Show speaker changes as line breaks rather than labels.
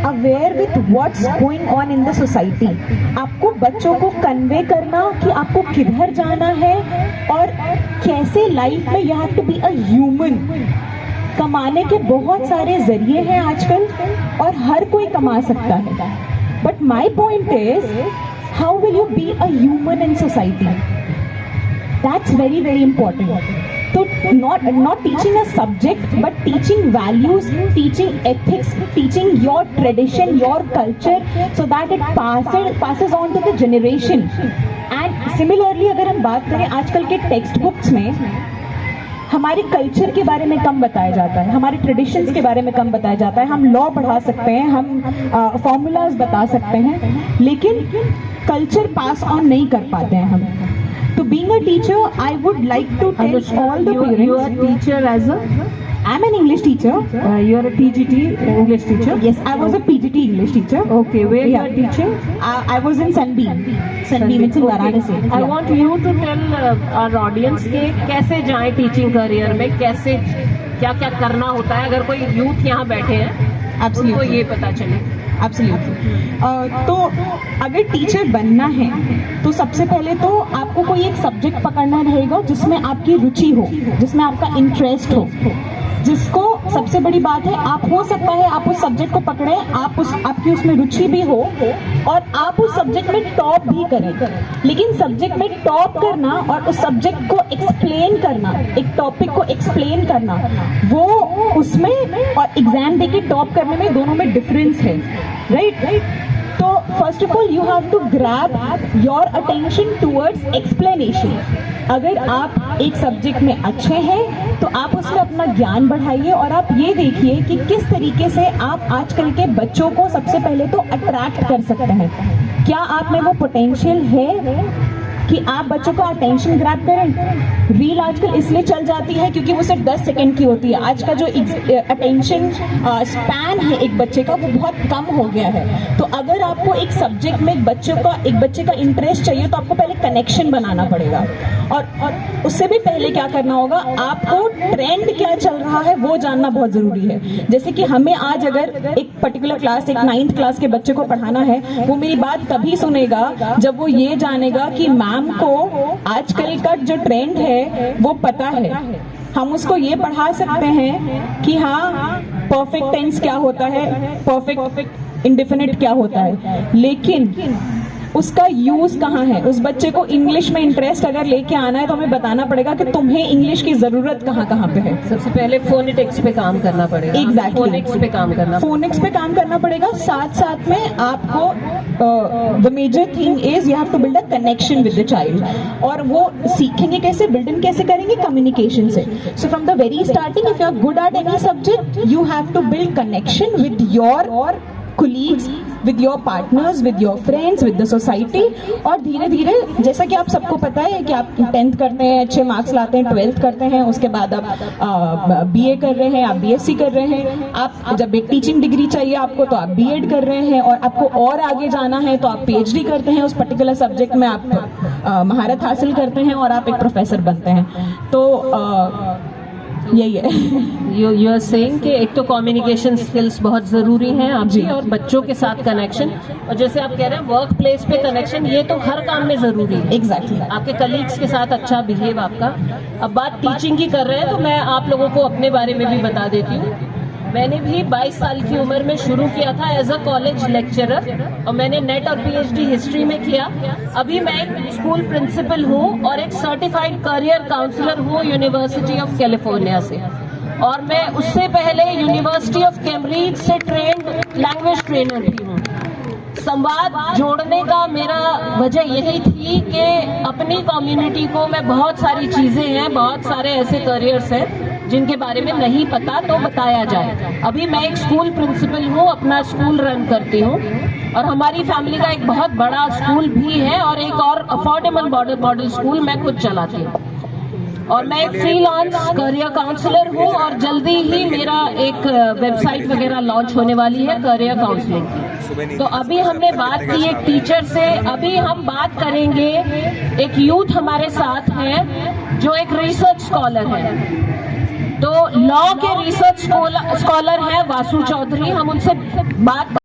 Aware with what's going on in the society. आपको बच्चों को कन्वे करना कि आपको किधर जाना है और कैसे लाइफ में you have to be a human. कमाने के बहुत सारे जरिए हैं आजकल और हर कोई कमा सकता है, but my point is how will you B a human in society? That's very very important. तो not teaching a subject but teaching values, teaching ethics, teaching your tradition, your culture, so that it passes on to the generation. And similarly अगर हम बात करें आजकल के text books में हमारे culture के बारे में कम बताया जाता है, हमारे ट्रेडिशंस के बारे में कम बताया जाता है। हम लॉ पढ़ा सकते हैं, हम फॉर्मूलाज बता सकते हैं, लेकिन कल्चर पास ऑन नहीं कर पाते हैं हम। So being a teacher, I would like to tell all the parents.
You are a teacher as a?
I'm an English teacher.
You are a TGT English teacher?
Yes, I was a PGT English teacher.
Okay, where you are teaching?
I was in Sunbeam. Sunbeam, it's in Varanasi.
I want you to tell our audience के कैसे जाएं teaching career में, कैसे क्या क्या करना होता है अगर कोई यूथ यहाँ बैठे हैं उनको ये पता चले।
एब्सोल्युटली। तो अगर टीचर बनना है तो सबसे पहले तो आपको कोई एक सब्जेक्ट पकड़ना रहेगा जिसमें आपकी रुचि हो, जिसमें आपका इंटरेस्ट हो, जिसको सबसे बड़ी बात है आप हो सकता है आप उस सब्जेक्ट को पकड़े, आपकी उसमें रुचि भी हो और आप उस सब्जेक्ट में टॉप भी करें। लेकिन सब्जेक्ट में टॉप करना और उस सब्जेक्ट को एक्सप्लेन करना, एक टॉपिक को एक्सप्लेन करना, वो उसमें और एग्जाम देके टॉप करने में दोनों में डिफरेंस है, राइट? तो first of all you have to grab your attention towards explanation. अगर आप एक सब्जेक्ट में अच्छे हैं तो आप उसमें अपना ज्ञान बढ़ाइए और आप ये देखिए कि किस तरीके से आप आजकल के बच्चों को सबसे पहले तो अट्रैक्ट कर सकते हैं। क्या आप में वो पोटेंशियल है कि आप बच्चों का अटेंशन ग्रैब करें? रील आजकल इसलिए चल जाती है क्योंकि वो सिर्फ 10 सेकंड की होती है। आज का जो अटेंशन स्पैन है एक बच्चे का वो बहुत कम हो गया है। तो अगर आपको एक सब्जेक्ट में एक बच्चे का इंटरेस्ट चाहिए तो आपको पहले कनेक्शन बनाना पड़ेगा और उससे भी पहले क्या करना होगा, आपको ट्रेंड क्या चल रहा है वो जानना बहुत जरूरी है। जैसे कि हमें आज अगर एक पर्टिकुलर क्लास, एक 9th क्लास के बच्चे को पढ़ाना है, वो मेरी बात तभी सुनेगा जब वो ये जानेगा कि मैम को आजकल का जो ट्रेंड है वो पता है। हम उसको ये पढ़ा सकते हैं कि हाँ परफेक्ट टेंस क्या होता है, परफेक्ट इंडेफिनिट क्या होता है, लेकिन उसका यूज कहाँ है। उस बच्चे को इंग्लिश में इंटरेस्ट अगर लेके आना है तो हमें बताना पड़ेगा कि तुम्हें इंग्लिश की जरूरत कहाँ कहाँ पे है।
सबसे पहले फोनेटिक्स पे काम करना पड़ेगा।
एग्जैक्टली,
फोनेटिक्स पे काम करना
पड़ेगा। साथ साथ में आपको the major thing is you have to build a connection with the child. और वो सीखेंगे कैसे, बिल्ड इन कैसे करेंगे? कम्युनिकेशन से। So from the very starting if you are good at any subject you have to build connection with your colleagues, with your partners, with your friends, with the society। और धीरे धीरे जैसा कि आप सबको पता है कि आप 10th करते हैं, अच्छे मार्क्स लाते हैं, 12th करते हैं, उसके बाद आप BA कर रहे हैं, आप BSc कर रहे हैं, आप जब एक टीचिंग डिग्री चाहिए आपको तो आप BEd कर रहे हैं, और आपको और आगे जाना है तो आप PhD करते हैं, उस पर्टिकुलर सब्जेक्ट में आप महारत हासिल करते हैं और आप एक प्रोफेसर बनते हैं। तो यही है।
यू आर सेइंग कि एक तो कम्युनिकेशन स्किल्स बहुत ज़रूरी हैं आपकी और बच्चों के साथ कनेक्शन, और जैसे आप कह रहे हैं वर्क प्लेस पे कनेक्शन, ये तो हर काम में ज़रूरी है।
एग्जैक्टली।
आपके कलीग्स के साथ अच्छा बिहेव आपका। अब बात टीचिंग की कर रहे हैं तो मैं आप लोगों को अपने बारे में भी बता देती हूँ। मैंने भी 22 साल की उम्र में शुरू किया था एज अ कॉलेज लेक्चरर और मैंने नेट और PhD हिस्ट्री में किया। अभी मैं एक स्कूल प्रिंसिपल हूँ और एक सर्टिफाइड करियर काउंसलर हूँ यूनिवर्सिटी ऑफ कैलिफोर्निया से, और मैं उससे पहले यूनिवर्सिटी ऑफ कैम्ब्रिज से ट्रेंड लैंग्वेज ट्रेनर भी हूँ। संवाद जोड़ने का मेरा वजह यही थी कि अपनी कम्युनिटी को मैं बहुत सारी चीज़ें हैं, बहुत सारे ऐसे करियर्स हैं जिनके बारे में नहीं पता तो बताया जाए। अभी मैं एक स्कूल प्रिंसिपल हूँ, अपना स्कूल रन करती हूँ और हमारी फैमिली का एक बहुत बड़ा स्कूल भी है और एक और अफोर्डेबल मॉडल स्कूल मैं खुद चलाती हूँ। और मैं एक फ्रीलांस करियर काउंसलर हूँ और जल्दी ही मेरा एक वेबसाइट वगैरह लॉन्च होने वाली है करियर काउंसलिंग की। तो अभी हमने बात की एक टीचर से, अभी हम बात करेंगे एक यूथ हमारे साथ है जो एक रिसर्च स्कॉलर है। तो लॉ के रिसर्च स्कॉलर है वासु चौधरी, हम उनसे बात